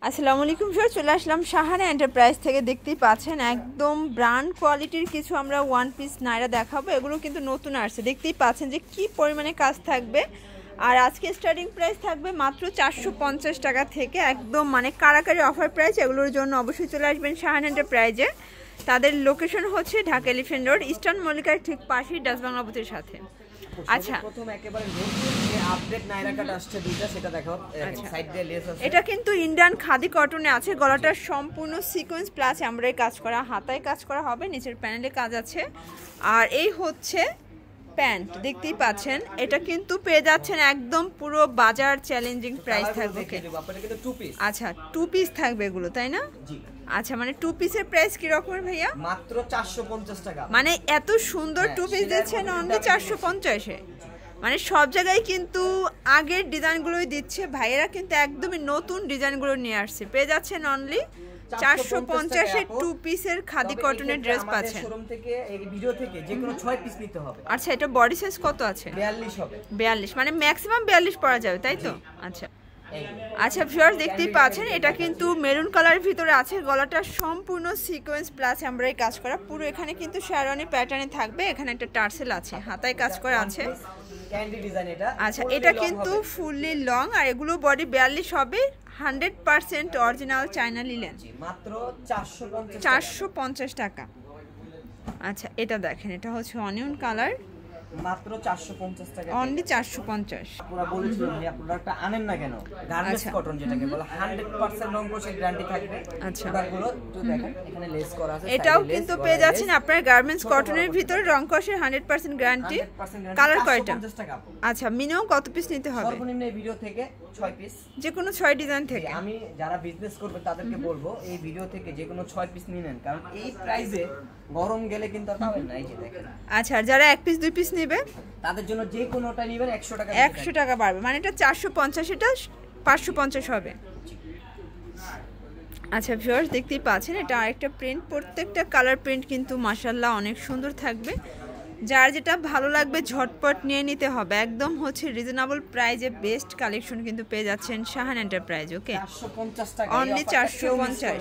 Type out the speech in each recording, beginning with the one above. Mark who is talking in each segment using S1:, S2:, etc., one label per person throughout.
S1: আসসালামু আলাইকুম স্যার, চলে আসলাম সাহানা এন্টারপ্রাইজ থেকে। দেখতেই পাচ্ছেন একদম ব্র্যান্ড কোয়ালিটির কিছু আমরা ওয়ান পিস নাইরা দেখাবো। এগুলো কিন্তু নতুন আসছে, দেখতেই পাচ্ছেন যে কি পরিমাণে কাজ থাকবে। আর আজকে স্টার্টিং প্রাইস থাকবে মাত্র 450 টাকা থেকে, একদম মানে কারাকারি অফার প্রাইস। এগুলোর জন্য অবশ্যই চলে আসবেন সাহানা এন্টারপ্রাইজে। তাদের লোকেশন হচ্ছে ঢাকা এলিফ্যান্ট রোড, ইস্টার্ন মল্লিকার ঠিক পাশেই ডাচ বাংলা বুথের সাথে। আচ্ছা,
S2: প্রথম একেবারে নতুন যে আপডেট নাইরা কাট আসছে দুইটা, সেটা দেখাও। সাইড দিয়ে লেস আছে,
S1: এটা কিন্তু ইন্ডিয়ান খাদি কটনে আছে। গলাটা সম্পূর্ণ সিকোয়েন্স প্লাস এমব্রয়ডারি কাজ করা, হাতায় কাজ করা হবে, নিচের প্যানেলে কাজ আছে। আর এই হচ্ছে প্যান্ট, দেখতেই পাচ্ছেন। এটা কিন্তু পেয়ে যাচ্ছেন একদম পুরো বাজার চ্যালেঞ্জিং প্রাইস থাকবে। আচ্ছা, টু পিস থাকবে এগুলো, তাই না? আচ্ছা, মানে টু পিসের প্রাইস কি রকমের ভাইয়া?
S2: মাত্র 450 টাকা।
S1: মানে এত সুন্দর টু পিস দিচ্ছেন অনলি 450-এ। মানে সব জায়গায় কিন্তু আগের ডিজাইনগুলোই দিচ্ছে, ভাইয়েরা কিন্তু একদমই নতুন ডিজাইনগুলো নিয়ে আসছে। পেয়ে যাচ্ছেন অনলি 450-এ টু পিসের খাদি কটনের ড্রেস পাচ্ছেন।
S2: শোরুম থেকে এই ভিডিও থেকে যে কোনো 6 পিস নিতে হবে।
S1: আচ্ছা, এটা বডি সাইজ কত আছে?
S2: 42 হবে।
S1: 42, মানে ম্যাক্সিমাম 42 পরা যাবে, তাই তো? আচ্ছা আচ্ছা ভিউয়ার্স, দেখতেই পাচ্ছেন এটা কিন্তু মেরুন কালারের ভিতরে আছে। গলাটা সম্পূর্ণ সিকোয়েন্স প্লাস এমব্রয়ডারি কাজ করা, পুরো এখানে কিন্তু শেরওয়ানি প্যাটার্নে থাকবে। এখানে একটা টার্সেল আছে, হাতায় কাজ করা আছে।
S2: ক্যান্ডি ডিজাইন এটা।
S1: আচ্ছা, এটা কিন্তু ফুললি লং, আর এগুলো বডি 42 হবে। 100% অরিজিনাল চায়না লিলেন,
S2: মাত্র
S1: 450 টাকা। আচ্ছা, এটা দেখেন, এটা হচ্ছে অনিয়ন কালার,
S2: মাত্র 450 টাকা
S1: অনলি 450।
S2: পুরো বলেছিলাম যে প্রোডাক্টটা আনেন না কেন, গার্মেন্টস কটন যেটাকে বলে 100% রং কোশের গ্যারান্টি থাকবে।
S1: আচ্ছা,
S2: প্রোডাক্টগুলো তো দেখেন এখানে লেস করা আছে।
S1: এটাও কিন্তু পেয়ে যাচ্ছেন আপনার গার্মেন্টস কটনের ভিতরে রং কোশের 100% গ্যারান্টি। কালার কয়টা? আচ্ছা, মিনিমাম কত পিস নিতে হবে?
S2: সর্বনিম্ন এই ভিডিও থেকে 6 পিস,
S1: যে কোনো 6 ডিজাইন থেকে।
S2: আমি যারা বিজনেস করবে তাদেরকে বলবো এই ভিডিও থেকে যে কোনো 6 পিস নিয়ে নেন, কারণ এই প্রাইসে গরম গেলে কিন্তু আর পাবেন না। এই যে দেখেন।
S1: আচ্ছা, আর যারা এক পিস দুই পিস নেবে
S2: তাদের জন্য যে কোনোটা নেবেন 100 টাকা,
S1: 100 টাকা বাড়বে। মানে এটা 450, এটা 550 হবে। আচ্ছা ভিউয়ার্স, দেখতেই পাচ্ছেন এটা আরেকটা প্রিন্ট। প্রত্যেকটা কালার প্রিন্ট কিন্তু মাশাআল্লাহ অনেক সুন্দর থাকবে। যার যেটা ভালো লাগবে ঝটপট নিয়ে নিতে হবে। একদম হচ্ছে রিজনেবল প্রাইজে বেস্ট কালেকশন কিন্তু পেয়ে যাচ্ছেন সাহানা এন্টারপ্রাইজ। ওকে,
S2: 450 টাকা,
S1: অনলি 450।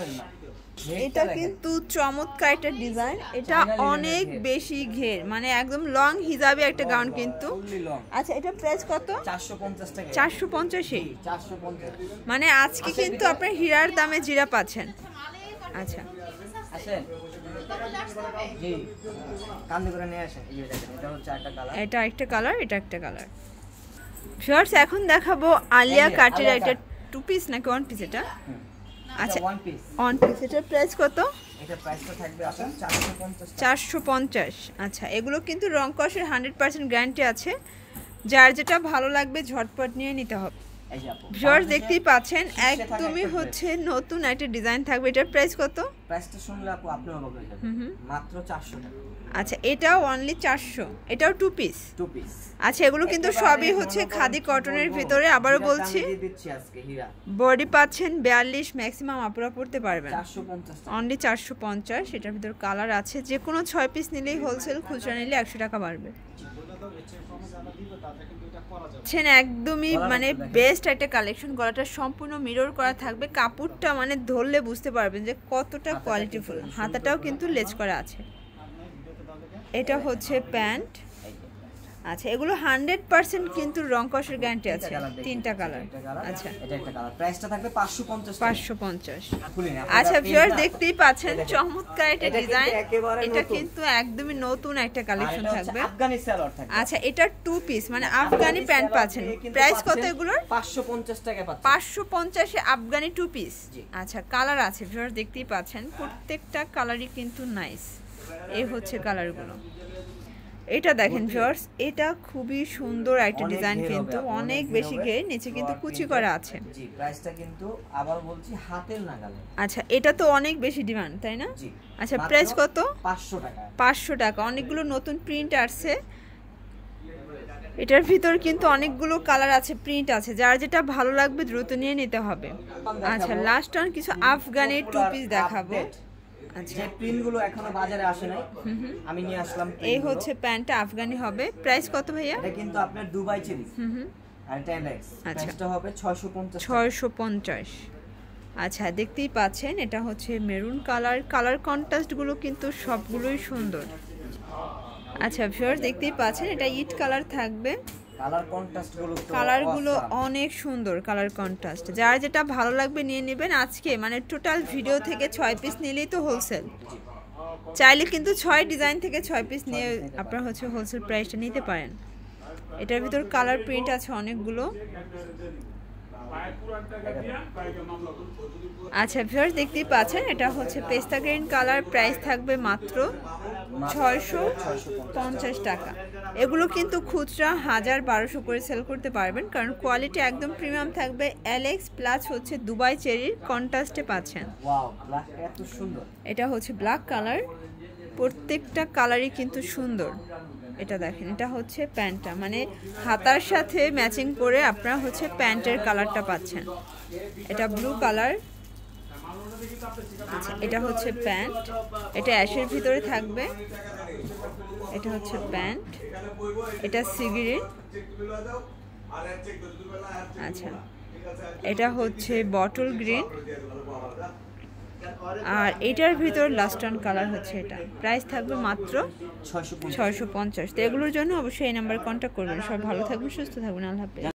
S1: এটা কিন্তু চমৎকার একটা ডিজাইন, এটা অনেক বেশি ঘের, মানে একদম লং হিজাবি একটা গাউন কিন্তু। আচ্ছা, এটা প্রাইস কত?
S2: 450 টাকা।
S1: 450,
S2: 450,
S1: মানে আজকে কিন্তু আপনার হীরার দামে জিরা পাচ্ছেন। আচ্ছা,
S2: আসেন জি, কান্দি করে নিয়ে আসেন। এই দেখেন, এটা হচ্ছে একটা কালার,
S1: এটা একটা কালার, এটা একটা কালার। ভিউয়ার্স, এখন দেখাবো আলিয়া কাটের একটা টু পিস নাকি ওয়ান পিস? এটা আচ্ছা, ওয়ান পিস। এটার প্রাইস কত?
S2: এটা প্রাইসটা থাকবে আসলে 450।
S1: 450। আচ্ছা, এগুলো কিন্তু রং কষের 100% গ্যারান্টি আছে। যার যেটা ভালো লাগবে ঝটপট নিয়ে নিতে হবে। ভিউয়ার্স, দেখতেই পাচ্ছেন একদমই হচ্ছে নতুন একটা ডিজাইন থাকবে। এটার প্রাইস কত?
S2: প্রাইসটা শুনলে আপু আপনি অবাক হয়ে যাবেন, মাত্র 400 টাকা।
S1: আচ্ছা, এটাও অনলি 400, এটাও টু পিস। আচ্ছা, এগুলো কিন্তু সবই হচ্ছে খাদি কটনের ভিতরে। আবারও বলছি, বডি পাচ্ছেন 42, ম্যাক্সিমাম আপনারা পড়তে পারবেন।
S2: 450,
S1: অনলি 450। এটার ভিতর কালার আছে, যে কোনো 6 পিস নিলেই হোলসেল, খুচরা নিলে 100 টাকা বাড়বে। একদমই মানে বেস্ট একটা কালেকশন। গলাটা সম্পূর্ণ মিরর করা থাকবে, কাপড়টা মানে ধরলে বুঝতে পারবেন যে কতটা কোয়ালিটিফুল। হাতাটাও কিন্তু লেজ করা আছে। এটা হচ্ছে প্যান্ট। আচ্ছা, এগুলো 100% কিন্তু রং কষের গ্যারান্টি আছে। তিনটা কালার। আচ্ছা,
S2: এটা একটা কালার, প্রাইসটা থাকবে 550।
S1: 550। আচ্ছা ভিউয়ার্স, দেখতেই পাচ্ছেন চমৎকার একটা ডিজাইন। এটা কিন্তু একদমই নতুন একটা কালেকশন থাকবে।
S2: আফগানি সালোয়ার থাকবে।
S1: আচ্ছা, এটা টু পিস, মানে আফগানি প্যান্ট পাচ্ছেন। প্রাইস কত এগুলোর?
S2: 550 টাকা পাচ্ছেন।
S1: 550-এ আফগানি টু পিস। আচ্ছা, কালার আছে ভিউয়ার্স, দেখতেই পাচ্ছেন প্রত্যেকটা কালারই কিন্তু নাইস। এই হচ্ছে কালারগুলো। এটা দেখেন ভিউয়ার্স, এটা খুবই সুন্দর একটা ডিজাইন, কিন্তু অনেক বেশি ঘের, নিচে কিন্তু কুচি করা আছে।
S2: জি, প্রাইসটা কিন্তু আবার বলছি হাতের নাগালে।
S1: আচ্ছা, এটা তো অনেক বেশি ডিমান্ড, তাই না? জি। আচ্ছা, প্রাইস কত?
S2: 500 টাকা।
S1: 500 টাকা। অনেকগুলো নতুন প্রিন্ট আসছে এটার ভিতর, কিন্তু অনেকগুলো কালার আছে, প্রিন্ট আছে। যার যেটা ভালো লাগবে দ্রুত নিয়ে নিতে হবে। আচ্ছা, লাস্ট অন কিছু আফগানি টু পিস দেখাবো।
S2: আচ্ছা, যে প্রিন্টগুলো এখনো বাজারে আসে নাই, আমি নিয়ে আসলাম।
S1: এই হচ্ছে প্যান্টটা আফগানি হবে। প্রাইস কত ভাইয়া?
S2: এটা কিন্তু আপনার দুবাই চেরি, আর এটা এমএক্স। প্রাইসটা হবে 650।
S1: 650। আচ্ছা দেখতেই পাচ্ছেন এটা হচ্ছে মেরুন কালার, কালার কন্ট্রাস্টগুলো কিন্তু সবগুলোই সুন্দর। আচ্ছা ভিউয়ার্স দেখতেই পাচ্ছেন এটা ইট কালার থাকবে, কালারগুলো অনেক সুন্দর, কালার কন্ট্রাস্ট। যার যেটা ভালো লাগবে নিয়ে নেবেন। আজকে মানে টোটাল ভিডিও থেকে 6 পিস নিলেই তো হোলসেল, চাইলে কিন্তু 6 ডিজাইন থেকে 6 পিস নিয়ে আপনারা হচ্ছে হোলসেল প্রাইসটা নিতে পারেন। এটার ভিতর কালার প্রিন্ট আছে অনেকগুলো। আচ্ছা ভিউয়ার্স দেখতেই পাচ্ছেন এটা হচ্ছে পেস্তা গ্রিন কালার, প্রাইস থাকবে মাত্র 650 টাকা। এগুলো কিন্তু খুচরা 1000-1200 করে সেল করতে পারবেন, কারণ কোয়ালিটি একদম প্রিমিয়াম থাকবে। এলেক্স প্লাস হচ্ছে দুবাই চেরির কন্ট্রাস্টে পাচ্ছেন। এটা হচ্ছে ব্ল্যাক কালার, প্রত্যেকটা কালারই কিন্তু সুন্দর। এটা দেখেন এটা হচ্ছে প্যান্টটা, মানে হাতার সাথে ম্যাচিং করে আপনারা হচ্ছে প্যান্টের কালারটা পাচ্ছেন। এটা ব্লু কালার। আচ্ছা এটা হচ্ছে প্যান্ট, এটা অ্যাশের ভিতরে থাকবে। এটা হচ্ছে প্যান্ট, এটা সি গ্রিন। আচ্ছা এটা হচ্ছে বটল গ্রিন, আর এটার ভিতর লাস্টার্ন কালার হচ্ছে এটা। প্রাইস থাকবে মাত্র 650। তো এগুলোর জন্য অবশ্যই এই নাম্বারে কন্ট্যাক্ট করবেন। সব ভালো থাকবেন, সুস্থ থাকবেন, আল্লাহ হাফেজ।